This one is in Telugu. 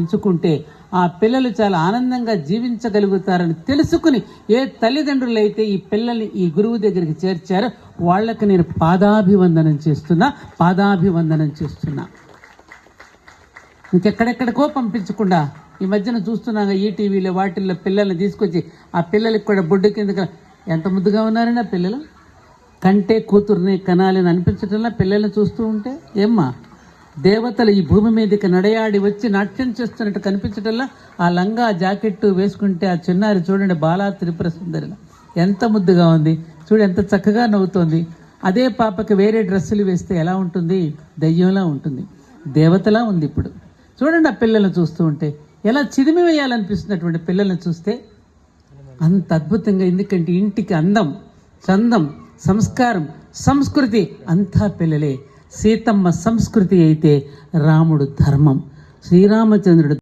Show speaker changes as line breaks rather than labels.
ఎంచుకుంటే ఆ పిల్లలు చాలా ఆనందంగా జీవించగలుగుతారని తెలుసుకుని ఏ తల్లిదండ్రులైతే ఈ పిల్లల్ని ఈ గురువు దగ్గరికి చేర్చారో వాళ్ళకి నేను పాదాభివందనం చేస్తున్నా. ఇంకెక్కడెక్కడికో పంపించకుండా ఈ మధ్యన చూస్తున్నాగా ఈ టీవీలో వాటిల్లో పిల్లల్ని తీసుకొచ్చి ఆ పిల్లలకి కూడా బొడ్డు కింద ఎంత ముద్దుగా ఉన్నారండి ఆ పిల్లలు. కంటే కూతుర్ని కనాలని అనిపించటంలా పిల్లల్ని చూస్తూ ఉంటే ఏమ్మా, దేవతలు ఈ భూమి మీదకి నడయాడి వచ్చి నాట్యం చేస్తున్నట్టు కనిపించటంలా ఆ లంగా జాకెట్టు వేసుకుంటే ఆ చిన్నారి చూడండి, బాలా త్రిపుర సుందరిలా ఎంత ముద్దుగా ఉంది చూడు, ఎంత చక్కగా నవ్వుతోంది. అదే పాపకి వేరే డ్రెస్సులు వేస్తే ఎలా ఉంటుంది? దయ్యంలా ఉంటుంది, దేవతలా ఉంది. ఇప్పుడు చూడండి ఆ పిల్లల్ని చూస్తూ ఉంటే ఎలా చిదిమి వేయాలనిపిస్తున్నటువంటి పిల్లల్ని చూస్తే అంత అద్భుతంగా. ఎందుకంటే ఇంటికి అందం, చందం, సంస్కారం, సంస్కృతి అంతా పిల్లలే. సీతమ్మ సంస్కృతి అయితే రాముడు ధర్మం, శ్రీరామచంద్రుడు